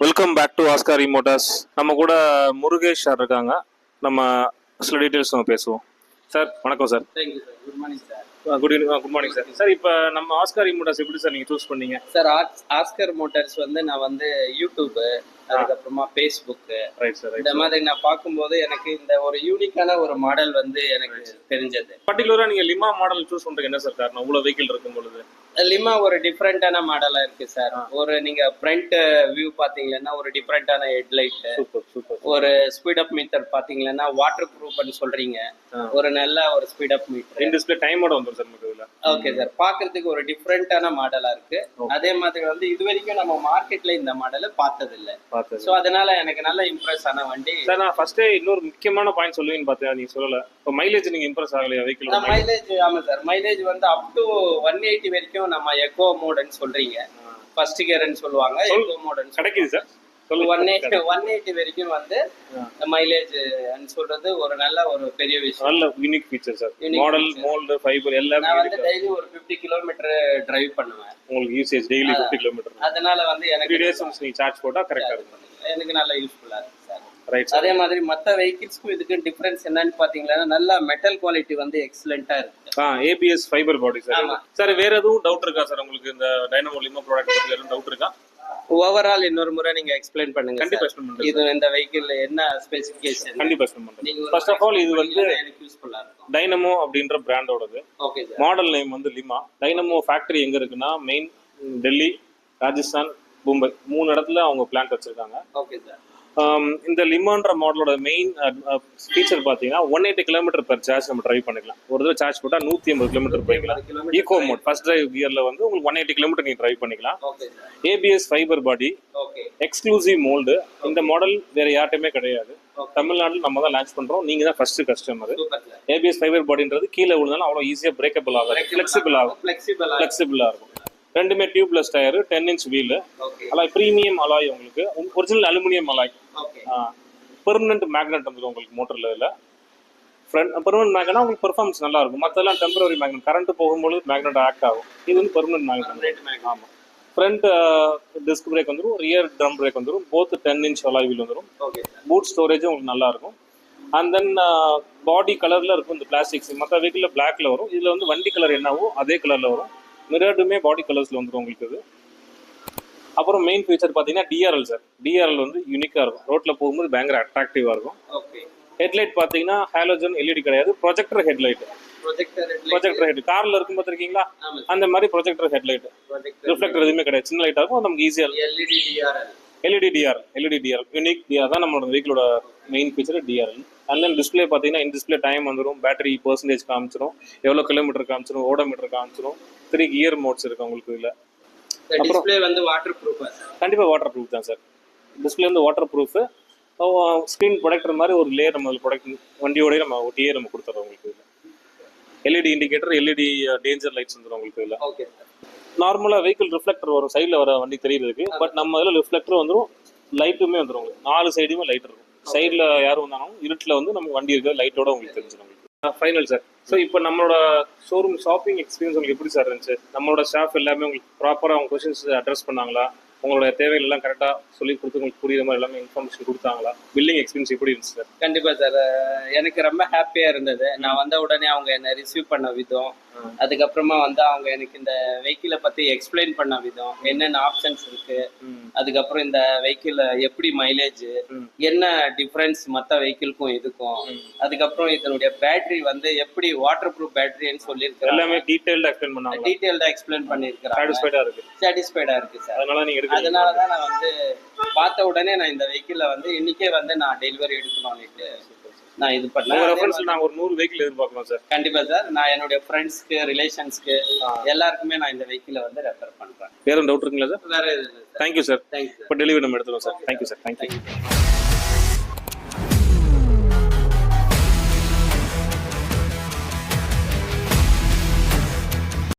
Welcome back to Oscar Motors. நம்ம கூட Murugesh sir இருக்காங்க. நம்ம சில டீட்டெயில்ஸ் நம்ம பேசுவோம். சார் வணக்கம் sir. Thank you sir. Good morning sir. Good morning sir. Sir இப்போ நம்ம ஆஸ்கார் மோட்டார்ஸ் எப்படி சார் நீங்கள் சூஸ் பண்ணீங்க? சார் ஆஸ்கர் மோட்டார்ஸ் வந்து நான் வந்து யூடியூப், அதுக்கப்புறமா ஃபேஸ்புக்கு, ரைட் சார், இந்த மாதிரி நான் பார்க்கும்போது எனக்கு இந்த ஒரு யூனிக்கான ஒரு மாடல் வந்து எனக்கு தெரிஞ்சது. பர்டிகுலராக நீங்கள் லிமா மாடல் சூஸ் பண்ணுறதுக்கு என்ன சார் காரணம்? இவ்வளோ வெஹிக்கிள் இருக்கும் பொழுது லிமா ஒரு டிஃப்ரெண்டான மாடலா இருக்கு சார். ஒரு நீங்க ஃப்ரண்ட் வியூ பாத்தீங்கன்னா ஒரு டிஃப்ரெண்டான ஹெட்லைட், ஒரு ஸ்பீட் அப் மீட்டர் பாத்தீங்கன்னா வாட்டர் ப்ரூஃப்னு சொல்றீங்க, ஒரு நல்ல ஒரு speedometer, in display டைமோட வந்துரும் சார் நமக்கு இதுல. Okay sir. பாக்குறதுக்கு ஒரு டிஃப்ரெண்டான மாடலா இருக்கு. அதே மாதிரி வந்து இது வரைக்கும் நம்ம மார்க்கெட்ல இந்த மாடலை பார்த்தது இல்ல. சோ அதனால எனக்கு நல்ல இம்ப்ரெஸ் ஆன வண்டி சார். நான் ஃபர்ஸ்டே இன்னொரு முக்கியமான பாயிண்ட் சொல்லுவீங்கன்னு பார்த்தேன், நீங்க சொல்லல. இப்போ மைலேஜ் நீங்க இம்ப்ரெஸ் ஆகலையா வெஹிக்கிள்? மைலேஜ் ஆமா சார். மைலேஜ் வந்து அப் டு 180 வரைக்கும் நம்ம எக்கோ மோடுன்னு சொல்றீங்க, ஃபர்ஸ்ட் கியர்னு சொல்லுவாங்க, எக்கோ மோடுன்னு கிடைக்குது சார். 180 வரைக்கும் வந்து மைலேஜ் சொல்றது ஒரு நல்ல ஒரு பெரிய விஷயம். நல்ல unique feature sir. Model, mould, fibre எல்லாமே. நான் வந்து டெய்லி ஒரு 50 கிலோமீட்டர் டிரைவ் பண்ணுவேன். உங்களுக்கு யூசேஜ் டெய்லி 50 கிலோமீட்டர். அதனால வந்து எனக்கு 3 days ஒன்ஸ் நீங்க சார்ஜ் போட்டா கரெக்ட்டா இருக்கும். எனக்கு நல்ல யூஸ்ஃபுல்லா இருக்கு சார். ரைட். அதே மாதிரி மற்ற வெஹிக்கிள்ஸ்க்கும் இதுக்கு டிஃபரன்ஸ் என்னன்னு பாத்தீங்கன்னா நல்ல மெட்டல் குவாலிட்டி வந்து எக்ஸலென்ட்டா இருக்கு. ABS ஃபைபர் பாடி சார். சார் வேற எதுவும் டவுட் இருக்கா சார் உங்களுக்கு இந்த டைனமோ லிமா ப்ராடக்ட் பத்தி எதுவும் டவுட் இருக்கா? ஓவரால் இன்னொரு முறை நீங்க எக்ஸ்பிளைன் பண்ணுங்க. கண்டிப்பா எக்ஸ்பிளைன் பண்றேன். இது இந்த வெஹிக்கிள் என்ன ஸ்பெசிஃபிகேஷன்? கண்டிப்பா எக்ஸ்பிளைன் பண்றேன். ஃபர்ஸ்ட் ஆஃப் ஆல் இது வந்து எனக்கு யூஸ்ஃபுல்லா இருக்கும். டைனமோ அப்படின்ற பிராண்டோடது. Okay sir. மாடல் நேம் வந்து லிமா. டைனமோ ஃபேக்டரி எங்க இருக்குன்னா மெயின் டெல்லி, ராஜஸ்தான், மும்பை 3 இடத்துல அவங்க பிளான்ட் வச்சிருக்காங்க. Okay sir. இந்த லிமான்ற மாடலோட மெயின் ஃபீச்சர் பார்த்தீங்கன்னா 180 கிலோமீட்டர் பெர் சார்ஜ் நம்ம டிரைவ் பண்ணிக்கலாம். ஒரு தடவை சார்ஜ் போட்டால் 180 கிலோமீட்டர் போய்க்கலாம். ஈகோ மோட் ஃபர்ஸ்ட் டிரைவ் கியர்ல வந்து உங்களுக்கு 180 கிலோமீட்டர் நீங்கள் டிரைவ் பண்ணிக்கலாம். ABS ஃபைபர் பாடி, எக்ஸ்க்ளூசிவ் மோல்டு. இந்த மாடல் வேற யார்ட்டையுமே கிடையாது. தமிழ்நாட்டில் நம்ம தான் லான்ச் பண்றோம். நீங்க தான் ஃபர்ஸ்ட் கஸ்டமர். ABS ஃபைபர் பாடின்றது கீழே விழுந்தாலும் அவ்வளோ ஈஸியாக பிரேக்கபிள் ஆகும், ஃபிளெக்சிபிளா இருக்கும். ரெண்டுமே tubeless tyre, 10 inch wheel, alloy premium alloy, உங்களுக்கு original aluminium alloy. Permanent magnet வந்துடும் உங்களுக்கு மோட்டர்ல. இதில் பெர்மனன்ட் மேக்னெட்னா உங்களுக்கு பெர்ஃபார்மன்ஸ் நல்லா இருக்கும். மற்றெல்லாம் டெம்பரரி மேக்னெட், கரண்ட் போகும்போது மேக்னெட் ஆக்ட் ஆகும். இது வந்து பெர்மனன்ட் மேக்னெட். ஆமாம். ஃப்ரண்ட் டிஸ்க் பிரேக் வந்துடும், ரியர் ட்ரம் பிரேக் வந்துடும், போத் 10 inch அலாய் வீல் வந்துடும். பூட் ஸ்டோரேஜும் உங்களுக்கு நல்லா இருக்கும். அண்ட் தென் பாடி கலர்ல இருக்கும் இந்த பிளாஸ்டிக்ஸ். மற்ற வெஹிக்கிளில் பிளாக்ல வரும், இதில் வந்து வண்டி கலர் என்னவோ அதே கலர்ல வரும். மிரர்டுமே பாடி கலர்ஸ்ல வந்துடும் உங்களுக்கு இது. அப்புறம் மெயின் ஃபீச்சர் பார்த்தீங்கன்னா DRL சார். DRL வந்து யூனிக்காக இருக்கும். ரோட்ல போகும்போது பயங்கர அட்ராக்டிவாக இருக்கும். ஹெட்லைட் பார்த்தீங்கன்னா ஹாலோஜன் LED கிடையாது, ப்ரொஜெக்டர் ஹெட்லைட். ப்ரொஜெக்டர் ஹெட் கார்ல இருக்கும் பார்த்துருக்கீங்களா, அந்த மாதிரி ப்ரொஜெக்டர் ஹெட்லைட். ரிஃப்ளெக்டர் எதுவுமே கிடையாது, சின்ன லைட்டாக இருக்கும். நமக்கு ஈஸியாக LED DRL யூனிக் DRL தான் நம்மளோட வெஹிக்கிளோட main feature DRL. And then display பார்த்தீங்கன்னா இன் டிஸ்பிளே டைம் வந்துடும், பேட்டரி பர்சன்டேஜ் காமிச்சிடும், எவ்வளோ கிலோமீட்டர் காமிச்சிடும், ஓடோமீட்டர் காமிச்சிடும். 3 கியர் மோட்ஸ் இருக்கு உங்களுக்கு இதில். டிஸ்பிளே வந்து வாட்டர் ப்ரூஃப். கண்டிப்பாக வாட்டர் ப்ரூஃப் தான் சார். டிஸ்பிளே வந்து வாட்டர் ப்ரூஃப். ஸ்க்ரீன் ப்ரொடக்டர் மாதிரி ஒரு லேயர் நம்ம ப்ரொடக்ட் வண்டியோடய நம்ம ஒட்டியே நம்ம கொடுத்துறோம் உங்களுக்கு இதில். LED indicator, LED danger lights வந்துடும் உங்களுக்கு இதில். ஓகே. நார்மலாக வெஹிக்கிள் ரிஃப்ளெக்டர் வரும் சைடில் வர வண்டி தெரியுறதுக்கு. பட் நம்ம இதில் ரிஃப்ளெக்டர் வந்துடும், லைட்டுமே வந்துடும் உங்களுக்கு. 4 சைடுமே லைட் இருக்கும். சைடில் யாரும் வந்தாலும் இருட்டில் வந்து நம்ம வண்டி இருக்கிற லைட்டோட உங்களுக்கு தெரிஞ்சிடும். Final sir. ஸோ இப்போ நம்மளோட ஷோரூம் ஷாப்பிங் எக்ஸ்பீரியன்ஸ் உங்களுக்கு எப்படி சார் இருந்துச்சு? நம்மளோட ஸ்டாஃப் எல்லாமே உங்களுக்கு ப்ராப்பராக அவங்க கொஸ்டின்ஸ் அட்ரஸ் பண்ணாங்களா? உங்களோட தேவைகள் எல்லாம் கரெக்டாக சொல்லி கொடுத்து உங்களுக்கு புரியுற மாதிரி எல்லாமே இன்ஃபர்மேஷன் கொடுத்தாங்களா? பில்லிங் எக்ஸ்பீரியன்ஸ் எப்படி இருந்துச்சு சார்? கண்டிப்பாக சார், எனக்கு ரொம்ப ஹாப்பியாக இருந்தது. நான் வந்த உடனே அவங்க என்னை ரிசீவ் பண்ண விதம், அதுக்கப்புறமா வந்து அவங்க எனக்கு இந்த வெஹிக்கிளை பற்றி எக்ஸ்பிளைன் பண்ண விதம், என்னென்ன ஆப்ஷன்ஸ் இருக்கு, அதுக்கப்புறம் இந்த வெஹிக்கிள் எப்படி மைலேஜ், என்ன டிஃப்ரென்ஸ் மற்ற வெஹிக்கிளுக்கும் இதுக்கும், அதுக்கப்புறம் இதனுடைய பேட்டரி வந்து எப்படி வாட்டர் ப்ரூஃப் பேட்டரின்னு சொல்லியிருக்காங்க. எல்லாமே டீடைல்டா எக்ஸ்பிளைன் பண்ணாங்க. டீடைல்டா எக்ஸ்பிளைன் பண்ணியிருக்கிறேன். சாட்டிஸ்ஃபைடா இருக்கு சார். அதனால தான் நான் வந்து பார்த்த உடனே நான் இந்த வெஹிக்கிளை வந்து இன்னைக்கே வந்து நான் டெலிவரி எடுக்கணும்னுட்டு நான் இது பண்ணேன். நாங்கள் ஒரு 100 வெஹிக்கிள் எதிர்பார்க்கலாம் சார். கண்டிப்பா சார். நான் என்னுடைய ஃப்ரெண்ட்ஸ்க்கு, ரிலேஷன்ஸ்க்கு எல்லாருக்குமே நான் இந்த வெஹிக்கிளை வந்து ரெஃபர் பண்றேன். வேற டவுட் இருக்குங்களா சார்? வேற எதுவும் இல்லை. Thank you sir. தேங்க்யூ. இப்போ டெலிவரி நம்ம எடுத்துருவோம் சார். Thank you sir. தேங்க்யூ.